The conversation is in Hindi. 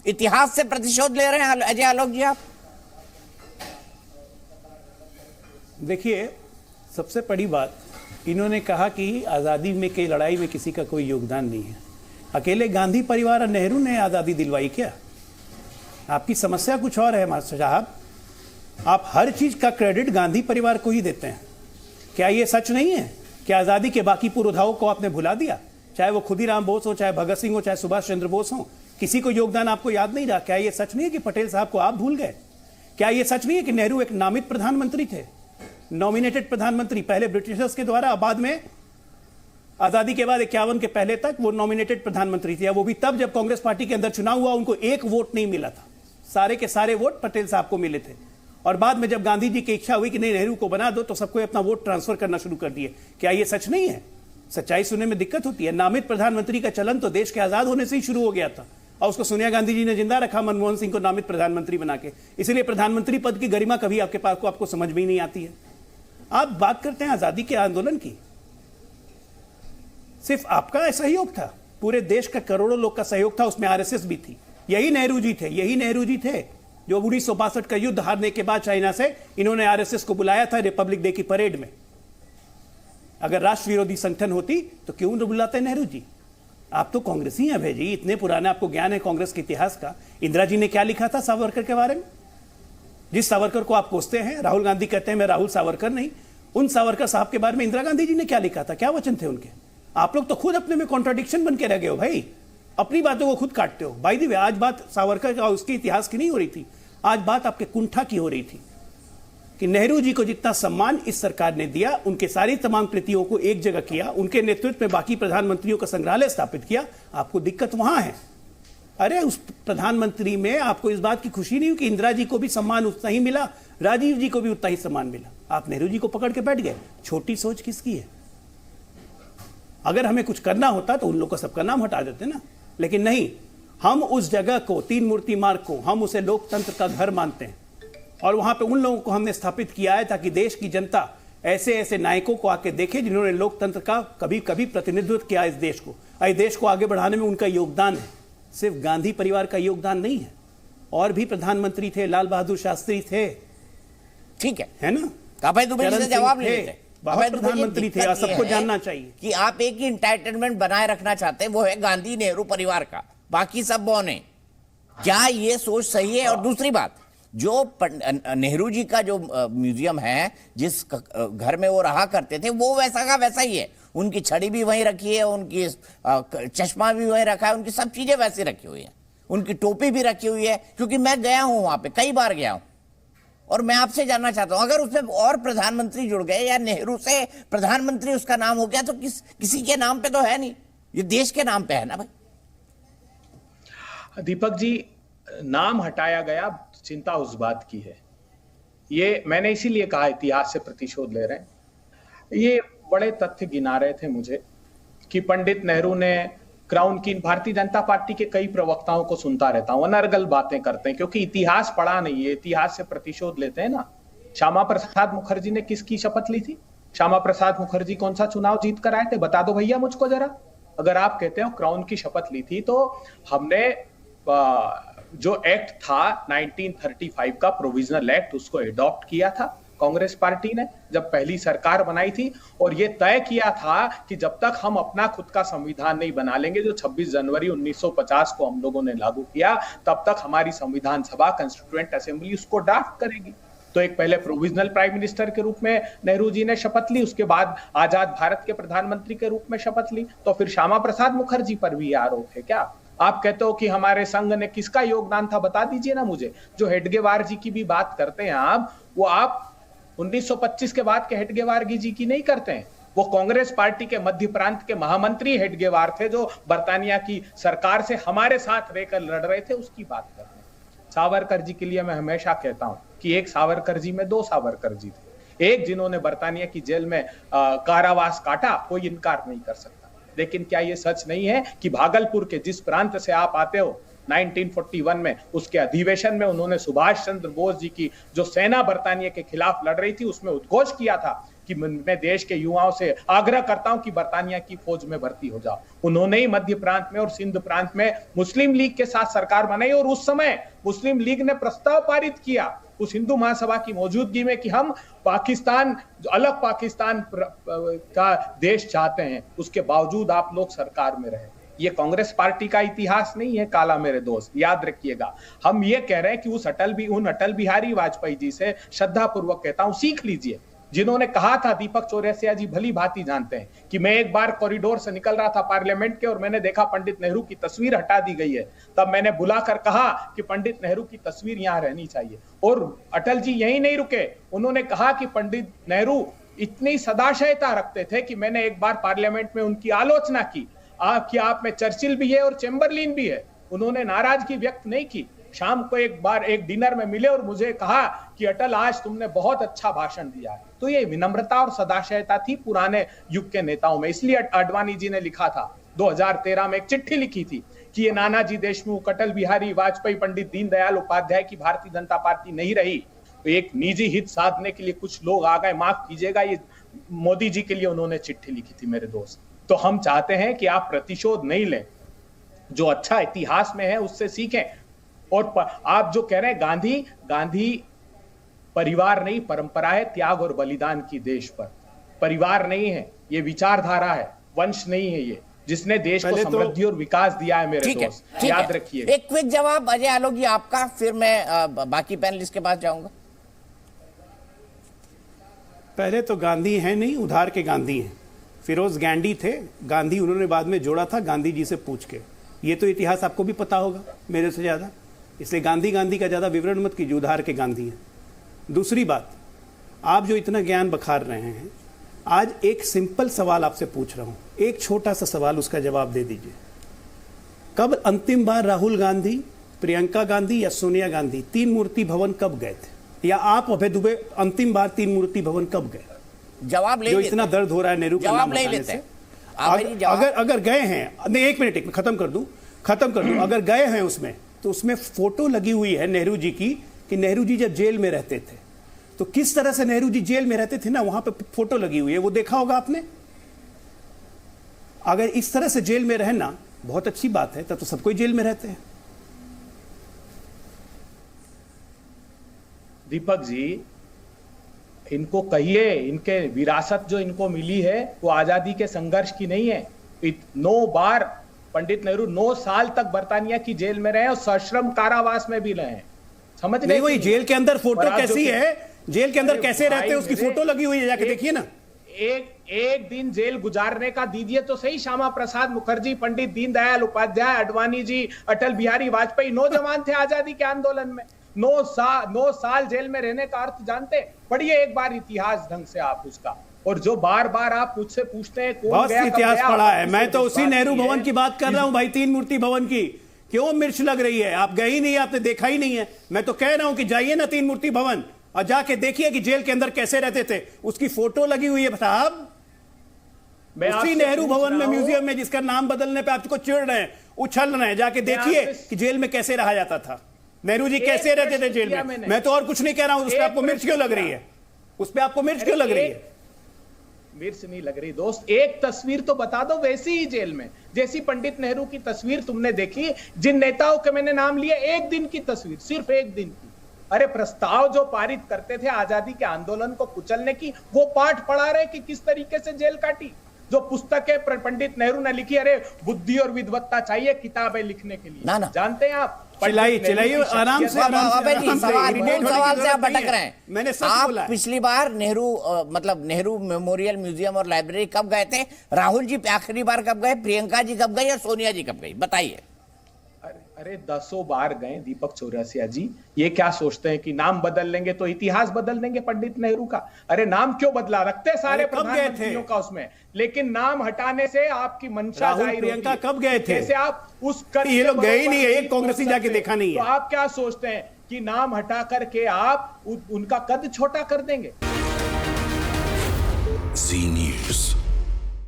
इतिहास से प्रतिशोध ले रहे हैं अजय आलोक जी आप? देखिए, सबसे बड़ी बात, इन्होंने कहा कि आज़ादी में की लड़ाई में किसी का कोई योगदान नहीं है। अकेले गांधी परिवार और नेहरू ने आज़ादी दिलवाई क्या? आपकी समस्या कुछ और है मास्टर साहब। आप हर चीज़ का क्रेडिट गांधी परिवार को ही देते हैं। क्या ये सच नहीं है कि आज़ादी के बाकी पुरोधाओं को आपने भुला दिया? चाहे वो खुदीराम बोस हो, चाहे भगत सिंह हो, चाहे सुभाष चंद्र बोस हो, किसी को योगदान आपको याद नहीं रहा? क्या ये सच नहीं है कि पटेल साहब को आप भूल गए? क्या ये सच नहीं है कि नेहरू एक नामित प्रधानमंत्री थे, नॉमिनेटेड प्रधानमंत्री, पहले ब्रिटिशर्स के द्वारा, बाद में आजादी के बाद 51 के पहले तक वो नॉमिनेटेड प्रधानमंत्री थे। वो भी तब जब कांग्रेस पार्टी के अंदर चुनाव हुआ, उनको एक वोट नहीं मिला था, सारे के सारे वोट पटेल साहब को मिले थे। और बाद में जब गांधी जी की इच्छा हुई कि नहीं नेहरू को बना दो, तो सबको अपना वोट ट्रांसफर करना शुरू कर दिए। क्या ये सच नहीं है? सच्चाई सुनने में दिक्कत होती है। नामित प्रधानमंत्री का चलन तो देश के आजाद होने से ही शुरू हो गया था, और उसको सोनिया गांधी जी ने जिंदा रखा मनमोहन सिंह को नामित प्रधानमंत्री बना के। इसलिए प्रधानमंत्री पद की गरिमा कभी आपके पास को आपको समझ में ही नहीं आती है। आप बात करते हैं आजादी के आंदोलन की, सिर्फ आपका सहयोग था? पूरे देश का करोड़ों लोग का सहयोग था, उसमें आरएसएस भी थी। यही नेहरू जी थे जो 1962 का युद्ध हारने के बाद चाइना से इन्होंने आरएसएस को बुलाया था रिपब्लिक डे की परेड में। अगर राष्ट्र विरोधी संगठन होती तो क्यों न बुलाते नेहरू जी? आप तो कांग्रेसी हैं भाई, इतने पुराने आपको ज्ञान है कांग्रेस के इतिहास का। इंदिरा जी ने क्या लिखा था सावरकर के बारे में? जिस सावरकर को आप कोसते हैं, राहुल गांधी कहते हैं मैं राहुल सावरकर नहीं, उन सावरकर साहब के बारे में इंदिरा गांधी जी ने क्या लिखा था, क्या वचन थे उनके? आप लोग तो खुद अपने में कॉन्ट्राडिक्शन बन के रह गए हो भाई, अपनी बातों को खुद काटते हो। बाय द वे, आज बात सावरकर का उसके इतिहास की नहीं हो रही थी, आज बात आपके कुंठा की हो रही थी कि नेहरू जी को जितना सम्मान इस सरकार ने दिया, उनके सारी तमाम कृतियों को एक जगह किया, उनके नेतृत्व में बाकी प्रधानमंत्रियों का संग्रहालय स्थापित किया, आपको दिक्कत वहां है। अरे उस प्रधानमंत्री में आपको इस बात की खुशी नहीं हुई कि इंदिरा जी को भी सम्मान उतना ही मिला, राजीव जी को भी उतना ही सम्मान मिला? आप नेहरू जी को पकड़ के बैठ गए। छोटी सोच किसकी है? अगर हमें कुछ करना होता तो उन लोगों का सबका नाम हटा देते ना, लेकिन नहीं, हम उस जगह को, तीन मूर्ति मार्ग को, हम उसे लोकतंत्र का घर मानते हैं, और वहां पे उन लोगों को हमने स्थापित किया है ताकि देश की जनता ऐसे ऐसे नायकों को आके देखे जिन्होंने लोकतंत्र का कभी कभी प्रतिनिधित्व किया इस देश को। इस देश को आगे बढ़ाने में उनका योगदान है, सिर्फ गांधी परिवार का योगदान नहीं है। और भी प्रधानमंत्री थे, लाल बहादुर शास्त्री थे, ठीक है ना? अभय दुबे जी से जवाब ले लेते हैं। प्रधानमंत्री थे, सबको जानना चाहिए कि आप एक ही इंटाइटलमेंट बनाए रखना चाहते हैं, वो है गांधी नेहरू परिवार का, बाकी सब बौने। क्या ये सोच सही है? और दूसरी बात, जो नेहरू जी का जो म्यूजियम है, जिस घर में वो रहा करते थे, वो वैसा का वैसा ही है। उनकी छड़ी भी वहीं रखी है, उनकी चश्मा भी वहीं रखा है, उनकी सब चीजें वैसी रखी हुई है, उनकी टोपी भी रखी हुई है। क्योंकि मैं गया हूं वहां पे, कई बार गया हूं, और मैं आपसे जानना चाहता हूं, अगर उसमें और प्रधानमंत्री जुड़ गए या नेहरू से प्रधानमंत्री उसका नाम हो गया, तो किसी के नाम पे तो है नहीं, ये देश के नाम पे है ना भाई। दीपक जी, नाम हटाया गया, चिंता उस बात की है। ये मैंने इसीलिए कहा इतिहास से प्रतिशोध ले रहे हैं। ये बड़े तथ्य गिना रहे थे मुझे कि पंडित नेहरू ने क्राउन की, भारतीय जनता पार्टी के कई प्रवक्ताओं को सुनता रहता हूं, अनर्गल बातें करते हैं, क्योंकि इतिहास पढ़ा नहीं है, इतिहास से प्रतिशोध लेते हैं ना। श्यामा प्रसाद मुखर्जी ने किसकी शपथ ली थी? श्यामा प्रसाद मुखर्जी कौन सा चुनाव जीत कर आए थे? बता दो भैया मुझको जरा। अगर आप कहते हो क्राउन की शपथ ली थी, तो हमने जो एक्ट था 1935 का प्रोविजनल एक्ट, उसको एडॉप्ट किया था कांग्रेस पार्टी ने जब पहली सरकार बनाई थी, और ये तय किया था कि जब तक हम अपना खुद का संविधान नहीं बना लेंगे, जो 26 जनवरी 1950 को हम लोगों ने लागू किया, तब तक हमारी संविधान सभा, कंस्टिट्यूएंट असेंबली उसको ड्राफ्ट करेगी। तो एक पहले प्रोविजनल प्राइम मिनिस्टर के रूप में नेहरू जी ने शपथ ली, उसके बाद आजाद भारत के प्रधानमंत्री के रूप में शपथ ली। तो फिर श्यामा प्रसाद मुखर्जी पर भी आरोप है क्या? आप कहते हो कि हमारे संघ ने किसका योगदान था, बता दीजिए ना मुझे। जो हेडगेवार जी की भी बात करते हैं आप, वो आप 1925 के बाद के हेडगेवार जी की नहीं करते हैं। वो कांग्रेस पार्टी के मध्य प्रांत के महामंत्री हेडगेवार थे, जो बर्तानिया की सरकार से हमारे साथ रहकर लड़ रहे थे, उसकी बात करते हैं। सावरकर जी के लिए मैं हमेशा कहता हूं कि एक सावरकर जी में दो सावरकर जी थे। एक जिन्होंने बर्तानिया की जेल में कारावास काटा, कोई इनकार नहीं कर सकता। लेकिन क्या यह सच नहीं है कि भागलपुर के जिस प्रांत से आप आते हो, 1941 में उसके अधिवेशन में उन्होंने सुभाष चंद्र बोस जी की जो सेना बर्तानिया के खिलाफ लड़ रही थी, उसमें उद्घोष किया था कि मैं देश के युवाओं से आग्रह करता हूं कि बर्तानिया की फौज में भर्ती हो जाओ। उन्होंने ही मध्य प्रांत में और सिंध प्रांत में मुस्लिम लीग के साथ सरकार बनाई और उस समय मुस्लिम लीग ने प्रस्ताव पारित किया उस हिंदू महासभा की मौजूदगी में कि हम पाकिस्तान, अलग पाकिस्तान का देश चाहते हैं, उसके बावजूद आप लोग सरकार में रहे। ये कांग्रेस पार्टी का इतिहास नहीं है काला मेरे दोस्त, याद रखिएगा। हम ये कह रहे हैं कि उन अटल बिहारी वाजपेयी जी से श्रद्धा पूर्वक कहता हूं, सीख लीजिए। जिन्होंने कहा था, दीपक चौरसिया जी भली भांति जानते हैं कि मैं एक बार कॉरिडोर से निकल रहा था पार्लियामेंट के और मैंने देखा पंडित नेहरू की तस्वीर हटा दी गई है। तब मैंने बुलाकर कहा कि पंडित नेहरू की तस्वीर यहां रहनी चाहिए। और अटल जी यही नहीं रुके, उन्होंने कहा कि पंडित नेहरू इतनी सदाशयता रखते थे कि मैंने एक बार पार्लियामेंट में उनकी आलोचना की कि आप में चर्चिल भी है और चैम्बरलिन भी है। उन्होंने नाराजगी व्यक्त नहीं की। शाम को एक बार एक डिनर में मिले और मुझे कहा कि अटल आज तुमने बहुत अच्छा भाषण दिया है। तो ये विनम्रता और सदाशयता थी पुराने युग के नेताओं में। इसलिए आडवाणी जी ने लिखा था 2013 में एक चिट्ठी लिखी थी कि ये नानाजी देशमुख, अटल बिहारी वाजपेयी, पंडित दीनदयाल उपाध्याय की भारतीय जनता पार्टी नहीं रही। तो एक निजी हित साधने के लिए कुछ लोग आ गए, माफ कीजिएगा, ये मोदी जी के लिए उन्होंने चिट्ठी लिखी थी मेरे दोस्त। तो हम चाहते हैं कि आप प्रतिशोध नहीं लें, जो अच्छा इतिहास में है उससे सीखें। और आप जो कह रहे हैं गांधी परिवार नहीं परंपरा है, त्याग और बलिदान की देश पर। परिवार नहीं है, ये विचारधारा है, वंश नहीं है ये, जिसने देश को समृद्धि और विकास दिया है मेरे दोस्त, याद रखिए। एक क्विक जवाब अजय आलोक आपका, फिर मैं बाकी पैनलिस्ट के पास जाऊंगा। पहले तो गांधी है नहीं, उधार के गांधी हैं। फिरोज गांधी थे, गांधी उन्होंने बाद में जोड़ा था गांधी जी से पूछ के। ये तो इतिहास आपको भी पता होगा मेरे से ज्यादा, इसलिए गांधी का ज्यादा विवरण मत कीजिए, उधार के गांधी हैं। दूसरी बात, आप जो इतना ज्ञान बखार रहे हैं, आज एक सिंपल सवाल आपसे पूछ रहा हूं, एक छोटा सा सवाल, उसका जवाब दे दीजिए। कब अंतिम बार राहुल गांधी, प्रियंका गांधी या सोनिया गांधी तीन मूर्ति भवन कब गए थे? या आप अभय दुबे अंतिम बार तीन मूर्ति भवन कब गए? जवाब ले, जो इतना दर्द हो रहा है नेहरू का नाम बताने से। अगर गए हैं, नहीं एक मिनट खत्म कर दूं, अगर गए हैं उसमें, तो उसमें फोटो लगी हुई है नेहरू जी की, कि नेहरू जी जब जेल में रहते थे तो किस तरह से नेहरू जी जेल में रहते थे ना, वहां पे फोटो लगी हुई है, वो देखा होगा आपने। अगर इस तरह से जेल में रहना बहुत अच्छी बात है, तब तो सबको जेल में रहते हैं। दीपक जी, इनको कहिए, इनके विरासत जो इनको मिली है वो आजादी के संघर्ष की नहीं है। 9 बार पंडित नेहरू 9 साल तक बर्तानिया की जेल में रहे और सश्रम कारावास में भी रहे। समझ नहीं, वही जेल के अंदर फोटो कैसी है, जेल के अंदर कैसे रहते हैं उसकी फोटो लगी हुई है, जाके देखिए ना। एक दिन जेल गुजारने का दीजिए तो सही। श्यामा प्रसाद मुखर्जी, पंडित दीनदयाल उपाध्याय, आडवाणी जी, अटल बिहारी वाजपेयी नौजवान थे आजादी के आंदोलन में। 9 साल जेल में रहने का अर्थ जानते? पढ़िए एक बार इतिहास ढंग से आप उसका। और जो बार बार आप मुझसे पूछते हैं कौन बहुत गया, इतिहास पढ़ा है, मैं तो उसी नेहरू भवन की बात कर रहा हूं भाई, तीन मूर्ति भवन की। क्यों मिर्च लग रही है? आप गए ही नहीं, आपने देखा ही नहीं है। मैं तो कह रहा हूं कि जाइए ना तीन मूर्ति भवन और जाके देखिए कि जेल के अंदर कैसे रहते थे, उसकी फोटो लगी हुई है साहब। उसी नेहरू भवन में, म्यूजियम में, जिसका नाम बदलने पे आपको चिढ़ रहे हैं, उछल रहे हैं, जाके देखिए कि जेल में कैसे रहा जाता था, नेहरू जी कैसे रहते थे जेल में। मैं तो और कुछ नहीं कह रहा हूं, उस पर आपको मिर्च क्यों लग रही है? उस पर आपको मिर्च क्यों लग रही है? मिर्च नहीं लग रही दोस्त, एक तस्वीर तो बता दो वैसी ही जेल में जैसी पंडित नेहरू की तस्वीर तुमने देखी। जिन नेताओं के मैंने नाम लिए, एक दिन की तस्वीर, सिर्फ एक दिन की। अरे प्रस्ताव जो पारित करते थे आजादी के आंदोलन को कुचलने की, वो पाठ पढ़ा रहे कि किस तरीके से जेल काटी। जो पुस्तकें पंडित नेहरू ने लिखी, अरे बुद्धि और विद्वत्ता चाहिए किताबें लिखने के लिए, ना। जानते हैं आप? चलाइए आराम से, सवाल से आप भटक रहे हैं। मैंने आप पिछली बार नेहरू मेमोरियल म्यूजियम और लाइब्रेरी कब गए थे? राहुल जी आखिरी बार कब गए? प्रियंका जी कब गई और सोनिया जी कब गई? बताइए। अरे 10 बार गए दीपक चौरसिया जी। ये क्या सोचते हैं कि नाम बदल लेंगे तो इतिहास बदल देंगे पंडित नेहरू का? अरे नाम क्यों बदला? रखते सारे प्रधानमंत्रियों का उसमें, लेकिन नाम हटाने से आपकी मंशा जाहिर होती है। प्रियंका कब गए थे? जैसे आप उस ये लोग गए ही नहीं है, एक कांग्रेसी जाके देखा नहीं है। तो आप क्या सोचते हैं कि नाम हटा करके आप उनका कद छोटा कर देंगे?